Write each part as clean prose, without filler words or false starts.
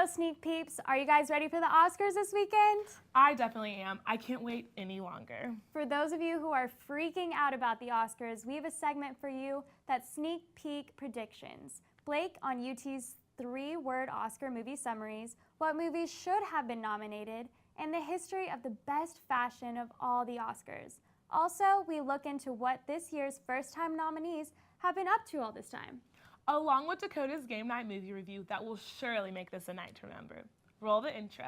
Hello, Sneak Peeps. Are you guys ready for the Oscars this weekend? I definitely am. I can't wait any longer. For those of you who are freaking out about the Oscars, we have a segment for you that's Sneak Peek Predictions. Blake on UT's 3-word Oscar movie summaries, what movies should have been nominated, and the history of the best fashion of all the Oscars. Also, we look into what this year's first-time nominees have been up to all this time. Along with Dakota's game night movie review that will surely make this a night to remember. Roll the intro.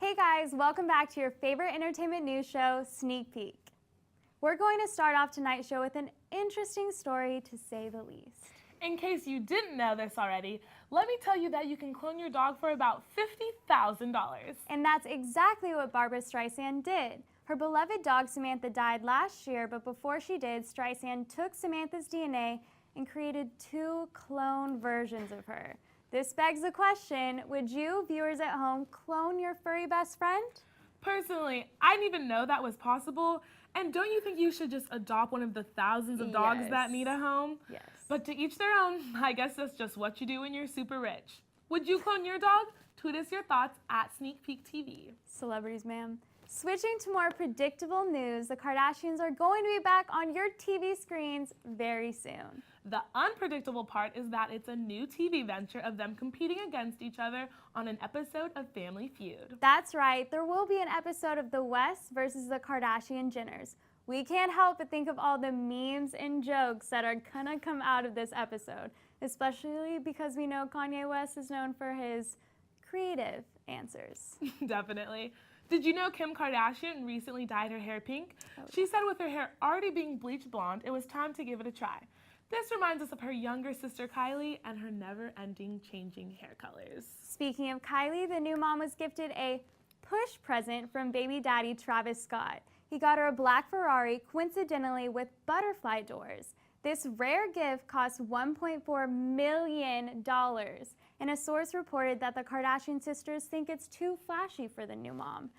Hey guys, welcome back to your favorite entertainment news show, Sneak Peek. We're going to start off tonight's show with an interesting story, to say the least. In case you didn't know this already, let me tell you that you can clone your dog for about $50,000. And that's exactly what Barbra Streisand did. Her beloved dog Samantha died last year, but before she did, Streisand took Samantha's DNA and created 2 clone versions of her. This begs the question, would you, viewers at home, clone your furry best friend? Personally, I didn't even know that was possible. And don't you think you should just adopt one of the thousands of dogs that need a home? Yes. But to each their own. I guess that's just what you do when you're super rich. Would you clone your dog? Tweet us your thoughts at Sneak Peek TV. Celebrities, ma'am. Switching to more predictable news, the Kardashians are going to be back on your TV screens very soon. The unpredictable part is that it's a new TV venture of them competing against each other on an episode of Family Feud. That's right, there will be an episode of The West versus the Kardashian Jenners. We can't help but think of all the memes and jokes that are gonna come out of this episode, especially because we know Kanye West is known for his creative answers. Definitely. Did you know Kim Kardashian recently dyed her hair pink? She said with her hair already being bleached blonde, it was time to give it a try. This reminds us of her younger sister Kylie and her never-ending changing hair colors. Speaking of Kylie, the new mom was gifted a push present from baby daddy Travis Scott. He got her a black Ferrari, coincidentally with butterfly doors. This rare gift cost $1.4 million, and a source reported that the Kardashian sisters think it's too flashy for the new mom.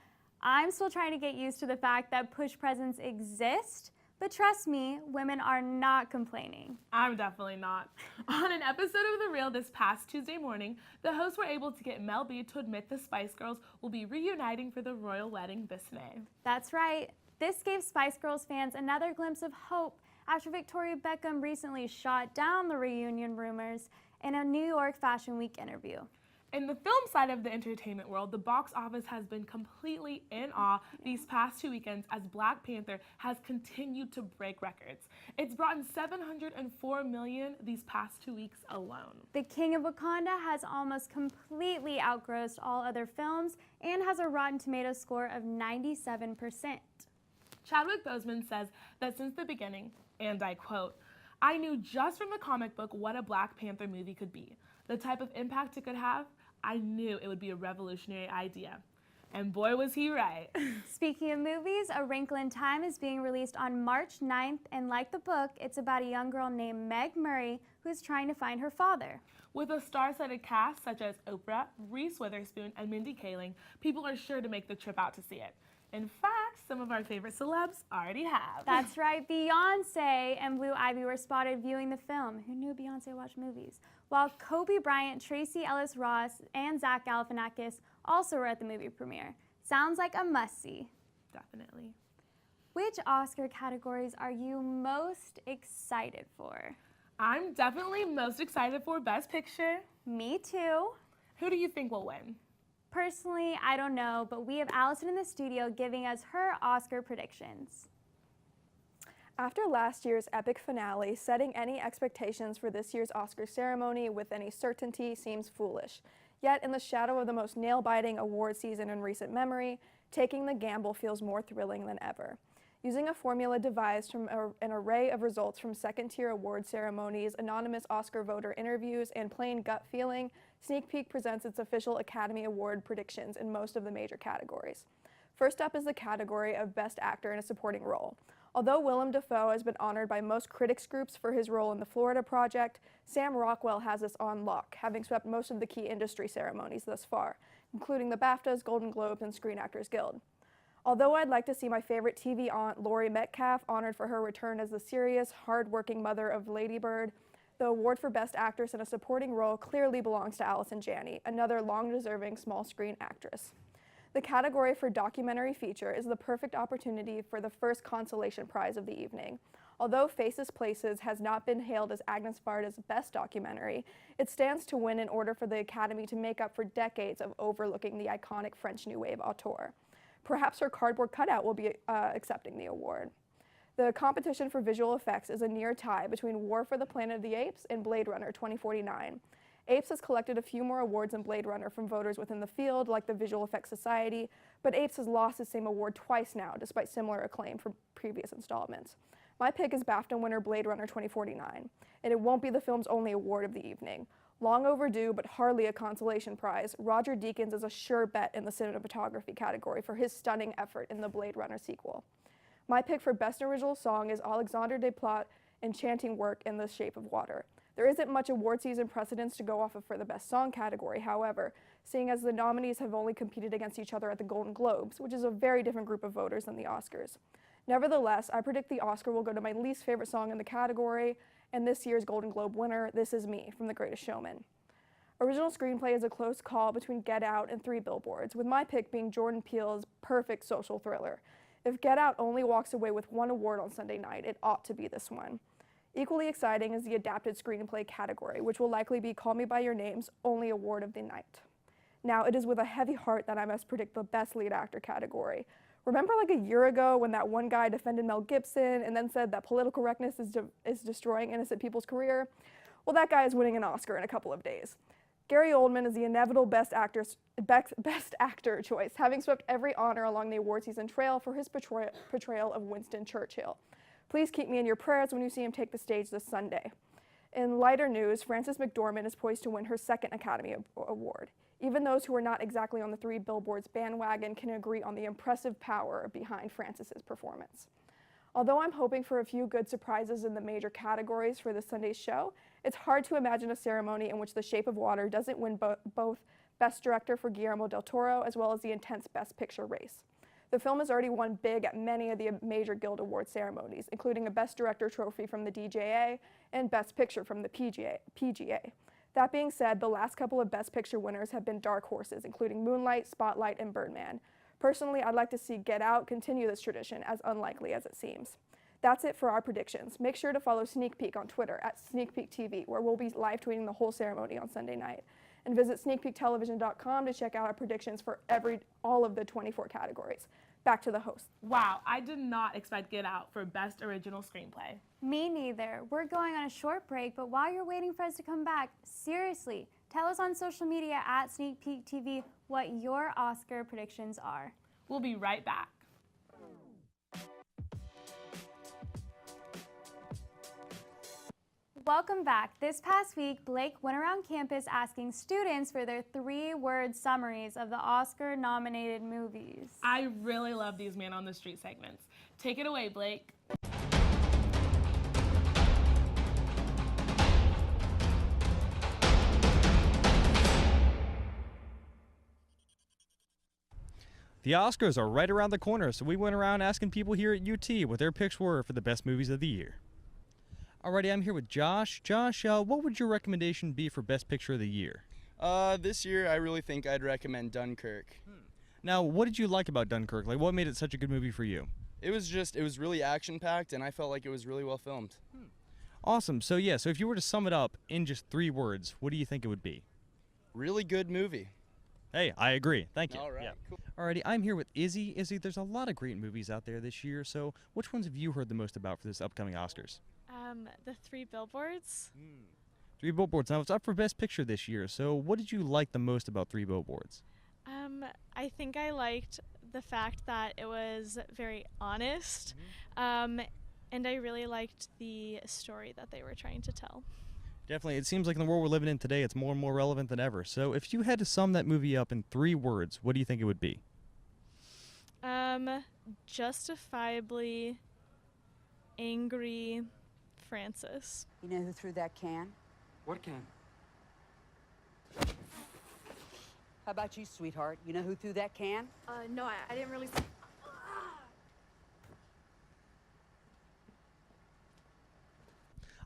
I'm still trying to get used to the fact that push presents exist, but trust me, women are not complaining. I'm definitely not. On an episode of The Real this past Tuesday morning, the hosts were able to get Mel B to admit the Spice Girls will be reuniting for the royal wedding this May. That's right. This gave Spice Girls fans another glimpse of hope after Victoria Beckham recently shot down the reunion rumors in a New York Fashion Week interview. In the film side of the entertainment world, the box office has been completely in awe these past 2 weekends as Black Panther has continued to break records. It's brought in $704 million these past 2 weeks alone. The King of Wakanda has almost completely outgrossed all other films and has a Rotten Tomatoes score of 97%. Chadwick Boseman says that since the beginning, and I quote, "I knew just from the comic book what a Black Panther movie could be. The type of impact it could have, I knew it would be a revolutionary idea." And boy, was he right. Speaking of movies, A Wrinkle in Time is being released on March 9th, and like the book, it's about a young girl named Meg Murray who is trying to find her father. With a star-studded cast such as Oprah, Reese Witherspoon, and Mindy Kaling, people are sure to make the trip out to see it. In fact, some of our favorite celebs already have. That's right, Beyonce and Blue Ivy were spotted viewing the film. Who knew Beyonce watched movies? While Kobe Bryant, Tracee Ellis Ross, and Zach Galifianakis also were at the movie premiere. Sounds like a must-see. Definitely. Which Oscar categories are you most excited for? I'm definitely most excited for Best Picture. Me too. Who do you think will win? Personally, I don't know, but we have Allison in the studio giving us her Oscar predictions. After last year's epic finale, setting any expectations for this year's Oscar ceremony with any certainty seems foolish. Yet, in the shadow of the most nail-biting award season in recent memory, taking the gamble feels more thrilling than ever. Using a formula devised from an array of results from second-tier award ceremonies, anonymous Oscar voter interviews, and plain gut feeling, Sneak Peek presents its official Academy Award predictions in most of the major categories. First up is the category of Best Actor in a Supporting Role. Although Willem Dafoe has been honored by most critics groups for his role in the Florida Project, Sam Rockwell has this on lock, having swept most of the key industry ceremonies thus far, including the BAFTAs, Golden Globes, and Screen Actors Guild. Although I'd like to see my favorite TV aunt, Laurie Metcalf, honored for her return as the serious, hard-working mother of Lady Bird, the award for Best Actress in a Supporting Role clearly belongs to Allison Janney, another long-deserving small-screen actress. The category for Documentary Feature is the perfect opportunity for the first consolation prize of the evening. Although Faces Places has not been hailed as Agnes Varda's best documentary, it stands to win in order for the Academy to make up for decades of overlooking the iconic French New Wave auteur. Perhaps her cardboard cutout will be accepting the award. The competition for visual effects is a near tie between War for the Planet of the Apes and Blade Runner 2049. Apes has collected a few more awards than Blade Runner from voters within the field, like the Visual Effects Society, but Apes has lost the same award twice now, despite similar acclaim from previous installments. My pick is BAFTA winner Blade Runner 2049, and it won't be the film's only award of the evening. Long overdue, but hardly a consolation prize, Roger Deakins is a sure bet in the cinematography category for his stunning effort in the Blade Runner sequel. My pick for Best Original Song is Alexandre Desplat enchanting work in The Shape of Water. There isn't much award season precedence to go off of for the Best Song category, however, seeing as the nominees have only competed against each other at the Golden Globes, which is a very different group of voters than the Oscars. Nevertheless, I predict the Oscar will go to my least favorite song in the category, and this year's Golden Globe winner, This Is Me, from The Greatest Showman. Original screenplay is a close call between Get Out and Three Billboards, with my pick being Jordan Peele's perfect social thriller. If Get Out only walks away with one award on Sunday night, it ought to be this one. Equally exciting is the adapted screenplay category, which will likely be Call Me By Your Name's only award of the night. Now, it is with a heavy heart that I must predict the Best Lead Actor category. Remember like a year ago when that one guy defended Mel Gibson and then said that political correctness is destroying innocent people's career? Well, that guy is winning an Oscar in a couple of days. Gary Oldman is the inevitable best actor choice, having swept every honor along the award season trail for his portrayal of Winston Churchill. Please keep me in your prayers when you see him take the stage this Sunday. In lighter news, Frances McDormand is poised to win her second Academy Award. Even those who are not exactly on the Three Billboards bandwagon can agree on the impressive power behind Frances's performance. Although I'm hoping for a few good surprises in the major categories for this Sunday's show, it's hard to imagine a ceremony in which The Shape of Water doesn't win both Best Director for Guillermo del Toro as well as the intense Best Picture race. The film has already won big at many of the major Guild Award ceremonies, including a Best Director trophy from the DJA and Best Picture from the PGA. That being said, the last couple of Best Picture winners have been dark horses, including Moonlight, Spotlight, and Birdman. Personally, I'd like to see Get Out continue this tradition, as unlikely as it seems. That's it for our predictions. Make sure to follow Sneak Peek on Twitter at SneakPeekTV, where we'll be live tweeting the whole ceremony on Sunday night. And visit sneakpeektelevision.com to check out our predictions for all of the 24 categories. Back to the host. Wow, I did not expect Get Out for Best Original Screenplay. Me neither. We're going on a short break, but while you're waiting for us to come back, seriously, tell us on social media at Sneak Peek TV what your Oscar predictions are. We'll be right back. Welcome back. This past week, Blake went around campus asking students for their 3-word summaries of the Oscar-nominated movies. I really love these Man on the Street segments. Take it away, Blake. The Oscars are right around the corner, so we went around asking people here at UT what their picks were for the best movies of the year. Alrighty, I'm here with Josh. Josh, what would your recommendation be for Best Picture of the Year? This year, I really think I'd recommend Dunkirk. Now, what did you like about Dunkirk? Like, what made it such a good movie for you? It was really action-packed, and I felt like it was really well filmed. Awesome. So if you were to sum it up in just 3 words, what do you think it would be? Really good movie. Hey, I agree. Thank you. All right, Yeah. cool. Alrighty, I'm here with Izzy. Izzy, there's a lot of great movies out there this year, so which ones have you heard the most about for this upcoming Oscars? The Three Billboards. Three Billboards. Now, it's up for Best Picture this year, so what did you like the most about Three Billboards? I think I liked the fact that it was very honest, Mm-hmm. and I really liked the story that they were trying to tell. Definitely. It seems like in the world we're living in today, it's more and more relevant than ever. So if you had to sum that movie up in 3 words, what do you think it would be? Justifiably angry Francis. You know who threw that can? What can? How about you, sweetheart? You know who threw that can? No, I didn't really.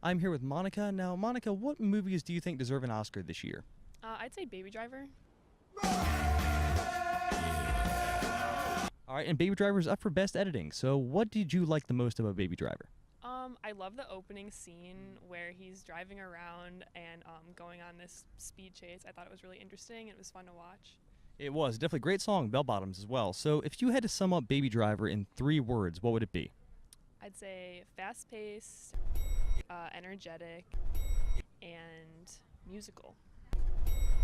I'm here with Monica. Now, Monica, what movies do you think deserve an Oscar this year? I'd say Baby Driver. All right, and Baby Driver is up for Best Editing. So what did you like the most about Baby Driver? I love the opening scene where he's driving around and going on this speed chase. I thought it was really interesting and it was fun to watch. It was definitely a great song, Bell Bottoms as well. So if you had to sum up Baby Driver in 3 words, what would it be? I'd say fast-paced, energetic, and musical.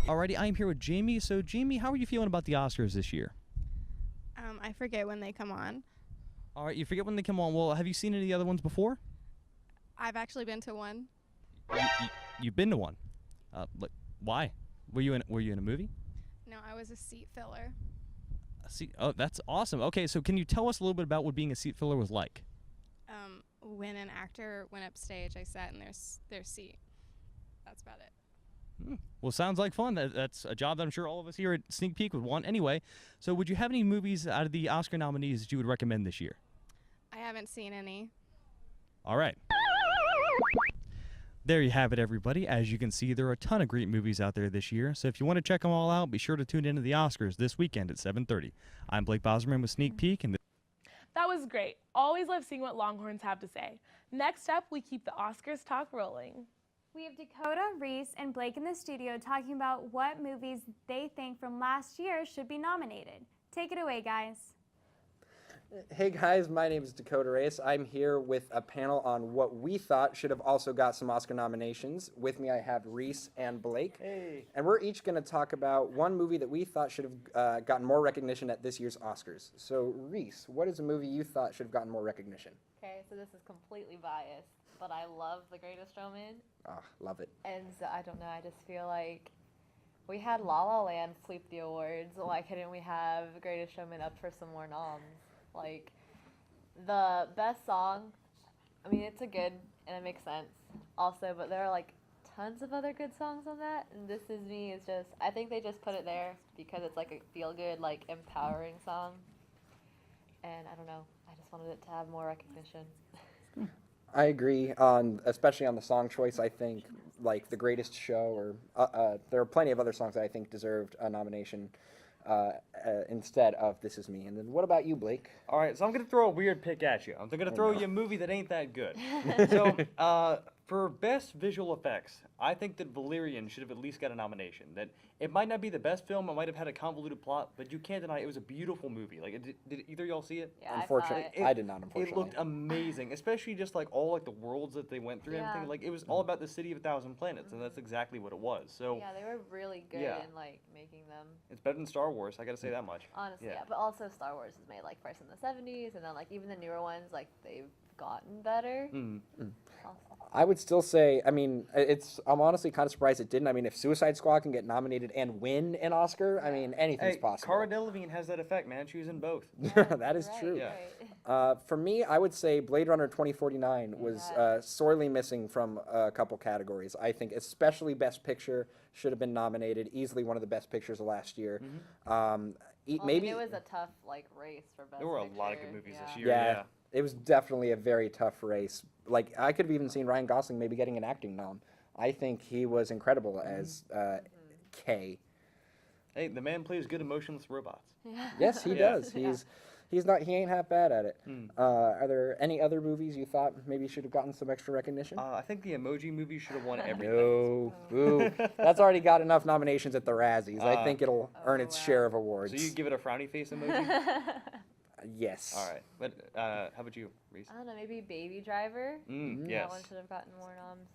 Alrighty, I'm here with Jamie. So Jamie, how are you feeling about the Oscars this year? I forget when they come on. All right, you forget when they come on. Well, have you seen any of the other ones before? I've actually been to one. You've been to one. Why? Were you in a movie? No, I was a seat filler. Oh, that's awesome. Okay, so can you tell us a little bit about what being a seat filler was like? When an actor went upstage, I sat in their seat. That's about it. Well, sounds like fun. That's a job that I'm sure all of us here at Sneak Peek would want anyway. So would you have any movies out of the Oscar nominees that you would recommend this year? I haven't seen any. All right. There you have it, everybody. As you can see, there are a ton of great movies out there this year. So if you want to check them all out, be sure to tune in to the Oscars this weekend at 7:30. I'm Blake Bosmerman with Sneak Peek, and That was great. Always love seeing what Longhorns have to say. Next up, we keep the Oscars talk rolling. We have Dakota, Reese, and Blake in the studio talking about what movies they think from last year should be nominated. Take it away, guys. Hey guys, my name is Dakota Reyes. I'm here with a panel on what we thought should have also got some Oscar nominations. With me I have Reese and Blake. Hey. And we're each going to talk about one movie that we thought should have gotten more recognition at this year's Oscars. So Reese, what is a movie you thought should have gotten more recognition? Okay, so this is completely biased, but I love The Greatest Showman. Ah, love it. And so, I don't know, I just feel like we had La La Land sweep the awards. Why couldn't we have The Greatest Showman up for some more noms? Like, the best song, I mean, it's a good, and it makes sense also, but there are like tons of other good songs on that, and This Is Me is just, I think they just put it there because it's like a feel-good, like, empowering song. And I don't know, I just wanted it to have more recognition. I agree, especially on the song choice. I think like The Greatest Show, or there are plenty of other songs that I think deserved a nomination instead of This Is Me. And then what about you, Blake? All right, so I'm going to throw a weird pick at you. I'm going to throw you a movie that ain't that good. So, for Best Visual Effects, I think that Valerian should have at least got a nomination. That it might not be the best film, it might have had a convoluted plot, but you can't deny it was a beautiful movie. Like, did either of y'all see it? Yeah, Unfortunately, I saw it. I did not, unfortunately. It looked amazing, especially just like all like the worlds that they went through and everything. Yeah. Like, it was all about the City of a Thousand Planets, and that's exactly what it was. So, Yeah, they were really good Yeah. in like making them. it's better than Star Wars, I gotta say that much. Honestly, Yeah. yeah. But also Star Wars was made like first in the 70s, and then like even the newer ones, like they've gotten better. Also. I would still say, I mean, I'm honestly kind of surprised it didn't. I mean, if Suicide Squad can get nominated and win an Oscar, I mean, anything's Hey, possible. Cara Delevingne has that effect, man. She was in both. That is Right, true. Yeah. right. For me, I would say Blade Runner 2049 was sorely missing from a couple categories. I think especially Best Picture should have been nominated. Easily one of the best pictures of last year. Well, Maybe I mean, it was a tough like race for best. There were a lot of Picture, good movies yeah. this year. yeah, it was definitely a very tough race. Like I could have even seen Ryan Gosling maybe getting an acting nom. I think he was incredible as K. Hey, the man plays good emotionless robots. Yes, he Yeah. does. He ain't half bad at it. Are there any other movies you thought maybe should have gotten some extra recognition? I think the Emoji Movie should have won everything. No, boo. That's already got enough nominations at the Razzies. I think it'll earn its wow. share of awards. So you give it a frowny face emoji? Yes. All right. But how about you, Reese? I don't know, maybe Baby Driver. Yes. That one should have gotten more noms.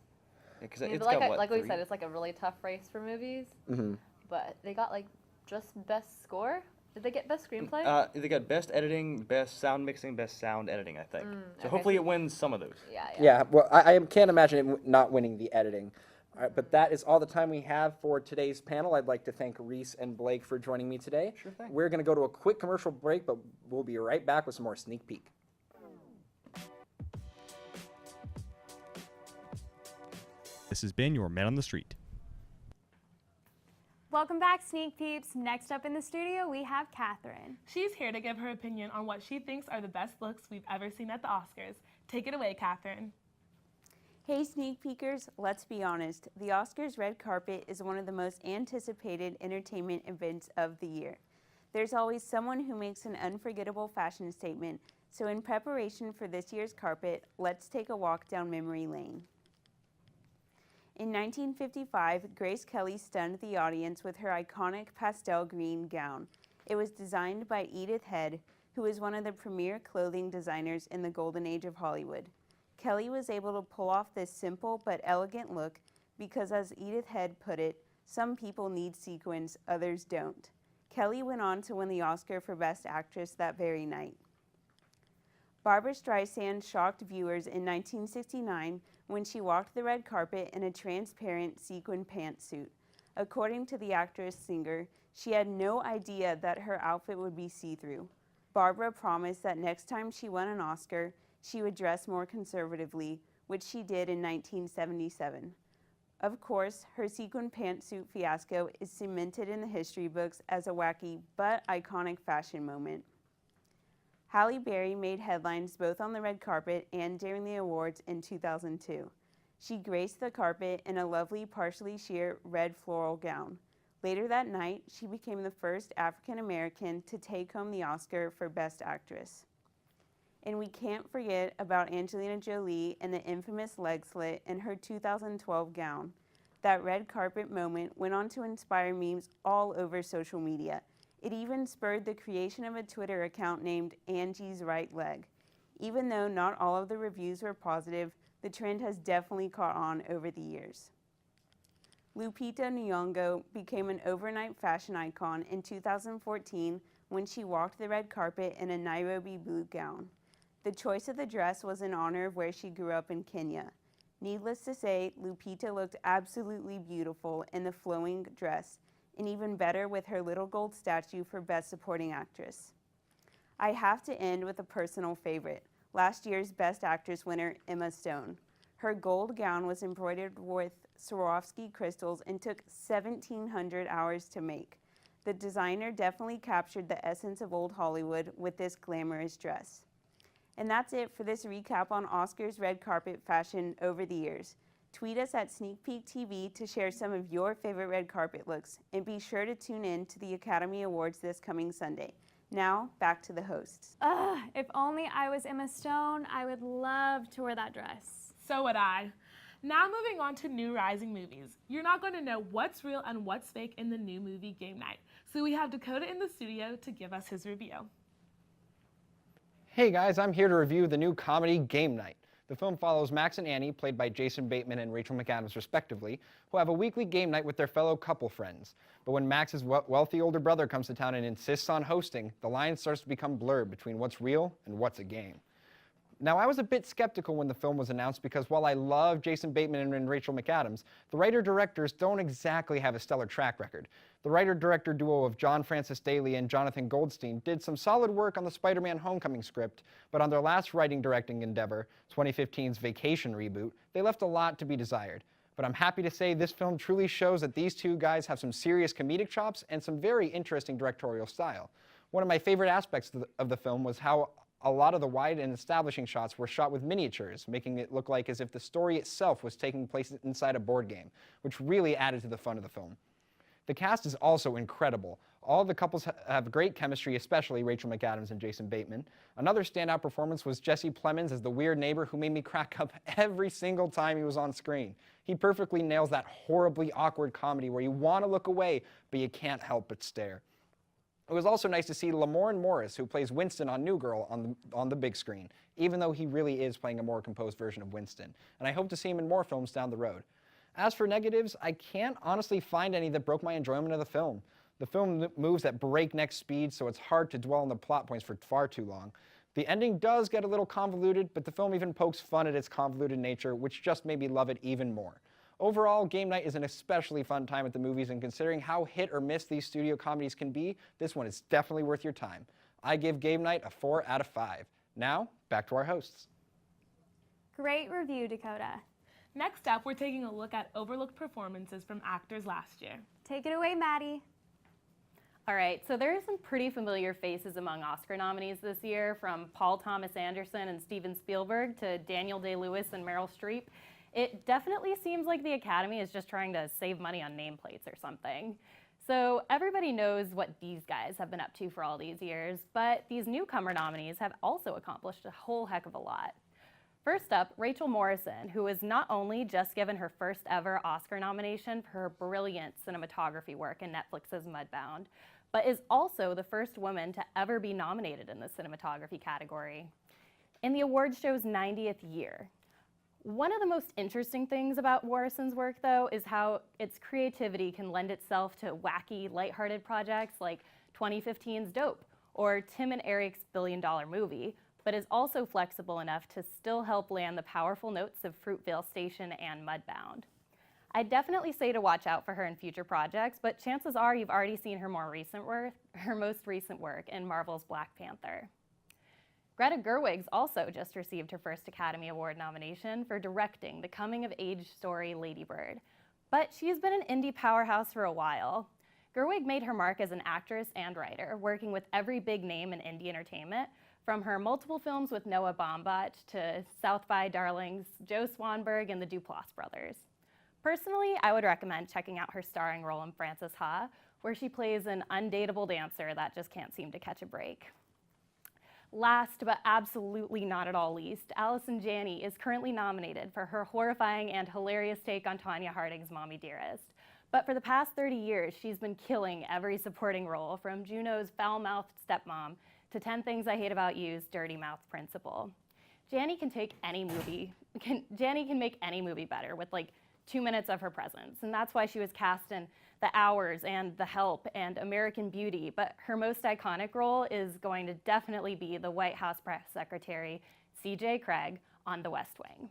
Because I mean, it's but like got what, like we 3? said, it's like a really tough race for movies. Mhm. But they got like just best score Did they get best screenplay? They got best editing, best sound mixing, best sound editing, I think. So okay, hopefully so- it wins some of those. Yeah, well, I can't imagine it not winning the editing. All right, but that is all the time we have for today's panel. I'd like to thank Reese and Blake for joining me today. Sure thing. We're going to go to a quick commercial break, but we'll be right back with some more Sneak Peek. This has been your Man on the Street. Welcome back, Sneak Peeps. Next up in the studio, we have Catherine. She's here to give her opinion on what she thinks are the best looks we've ever seen at the Oscars. Take it away, Catherine. Hey sneak peekers, let's be honest. The Oscars red carpet is one of the most anticipated entertainment events of the year. There's always someone who makes an unforgettable fashion statement, so in preparation for this year's carpet, let's take a walk down memory lane. In 1955, Grace Kelly stunned the audience with her iconic pastel green gown. It was designed by Edith Head, who was one of the premier clothing designers in the golden age of Hollywood. Kelly was able to pull off this simple but elegant look because, as Edith Head put it, some people need sequins, others don't. Kelly went on to win the Oscar for Best Actress that very night. Barbra Streisand shocked viewers in 1969 when she walked the red carpet in a transparent sequin pantsuit. According to the actress-singer, she had no idea that her outfit would be see-through. Barbra promised that next time she won an Oscar, she would dress more conservatively, which she did in 1977. Of course, her sequin pantsuit fiasco is cemented in the history books as a wacky but iconic fashion moment. Halle Berry made headlines both on the red carpet and during the awards in 2002. She graced the carpet in a lovely partially sheer red floral gown. Later that night, she became the first African American to take home the Oscar for Best Actress. And we can't forget about Angelina Jolie and the infamous leg slit in her 2012 gown. That red carpet moment went on to inspire memes all over social media. It even spurred the creation of a Twitter account named Angie's Right Leg. Even though not all of the reviews were positive, the trend has definitely caught on over the years. Lupita Nyong'o became an overnight fashion icon in 2014 when she walked the red carpet in a Nairobi blue gown. The choice of the dress was in honor of where she grew up in Kenya. Needless to say, Lupita looked absolutely beautiful in the flowing dress, and even better with her little gold statue for Best Supporting Actress. I have to end with a personal favorite, last year's Best Actress winner, Emma Stone. Her gold gown was embroidered with Swarovski crystals and took 1,700 hours to make. The designer definitely captured the essence of old Hollywood with this glamorous dress. And that's it for this recap on Oscars red carpet fashion over the years. Tweet us at Sneak Peek TV to share some of your favorite red carpet looks, and be sure to tune in to the Academy Awards this coming Sunday. Now, back to the hosts. If only I was Emma Stone, I would love to wear that dress. So would I. Now moving on to new rising movies. You're not going to know what's real and what's fake in the new movie Game Night. So we have Dakota in the studio to give us his review. Hey guys, I'm here to review the new comedy Game Night. The film follows Max and Annie, played by Jason Bateman and Rachel McAdams respectively, who have a weekly game night with their fellow couple friends. But when Max's wealthy older brother comes to town and insists on hosting, the line starts to become blurred between what's real and what's a game. Now, I was a bit skeptical when the film was announced because while I love Jason Bateman and Rachel McAdams, the writer-directors don't exactly have a stellar track record. The writer-director duo of John Francis Daley and Jonathan Goldstein did some solid work on the Spider-Man Homecoming script, but on their last writing-directing endeavor, 2015's Vacation reboot, they left a lot to be desired. But I'm happy to say this film truly shows that these two guys have some serious comedic chops and some very interesting directorial style. One of my favorite aspects of the film was how a lot of the wide and establishing shots were shot with miniatures, making it look like as if the story itself was taking place inside a board game, which really added to the fun of the film. The cast is also incredible. All the couples have great chemistry, especially Rachel McAdams and Jason Bateman. Another standout performance was Jesse Plemons as the weird neighbor who made me crack up every single time he was on screen. He perfectly nails that horribly awkward comedy where you want to look away, but you can't help but stare. It was also nice to see Lamorne Morris, who plays Winston on New Girl, on the big screen, even though he really is playing a more composed version of Winston, and I hope to see him in more films down the road. As for negatives, I can't honestly find any that broke my enjoyment of the film. The film moves at breakneck speed, so it's hard to dwell on the plot points for far too long. The ending does get a little convoluted, but the film even pokes fun at its convoluted nature, which just made me love it even more. Overall, game night is an especially fun time at the movies, and considering how hit or miss these studio comedies can be, this one is definitely worth your time. I give game night a 4 out of 5. Now, back to our hosts. Great review, Dakota. Next up, we're taking a look at overlooked performances from actors last year. Take it away, Maddie. All right, so there are some pretty familiar faces among Oscar nominees this year, from Paul Thomas Anderson and Steven Spielberg to Daniel Day-Lewis and Meryl Streep. It definitely seems like the Academy is just trying to save money on nameplates or something. So everybody knows what these guys have been up to for all these years, but these newcomer nominees have also accomplished a whole heck of a lot. First up, Rachel Morrison, who was not only just given her first ever Oscar nomination for her brilliant cinematography work in Netflix's Mudbound, but is also the first woman to ever be nominated in the cinematography category. In the award show's 90th year, one of the most interesting things about Morrison's work, though, is how its creativity can lend itself to wacky, lighthearted projects like 2015's Dope or Tim and Eric's $1 billion movie, but is also flexible enough to still help land the powerful notes of Fruitvale Station and Mudbound. I'd definitely say to watch out for her in future projects, but chances are you've already seen her most recent work in Marvel's Black Panther. Greta Gerwig's also just received her first Academy Award nomination for directing the coming-of-age story Lady Bird, but she's been an indie powerhouse for a while. Gerwig made her mark as an actress and writer, working with every big name in indie entertainment, from her multiple films with Noah Baumbach to South by Darlings, Joe Swanberg, and the Duplass brothers. Personally, I would recommend checking out her starring role in Frances Ha, where she plays an undateable dancer that just can't seem to catch a break. Last, but absolutely not at all least, Allison Janney is currently nominated for her horrifying and hilarious take on Tonya Harding's Mommy Dearest. But for the past 30 years, she's been killing every supporting role, from Juno's foul-mouthed stepmom to 10 Things I Hate About You's dirty mouth principal. Janney can make any movie better with like 2 minutes of her presence, and that's why she was cast in The Hours and The Help and American Beauty, but her most iconic role is going to definitely be the White House press secretary, C.J. Craig, on The West Wing.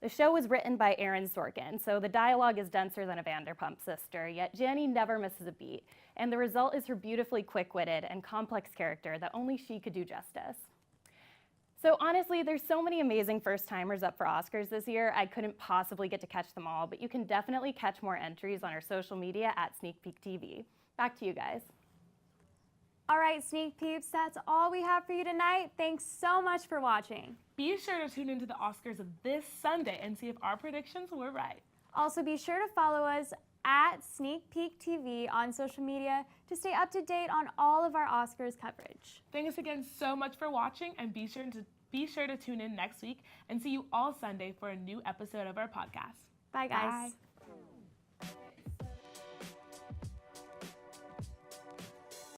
The show was written by Aaron Sorkin, so the dialogue is denser than a Vanderpump sister, yet Janney never misses a beat, and the result is her beautifully quick-witted and complex character that only she could do justice. So honestly, there's so many amazing first-timers up for Oscars this year, I couldn't possibly get to catch them all, but you can definitely catch more entries on our social media at Sneak Peek TV. Back to you guys. All right, Sneak Peeps, that's all we have for you tonight. Thanks so much for watching. Be sure to tune into the Oscars of this Sunday and see if our predictions were right. Also, be sure to follow us at Sneak Peek TV on social media to stay up to date on all of our Oscars coverage. Thanks again so much for watching, and be sure to tune in next week and see you all Sunday for a new episode of our podcast. Bye, guys. Bye.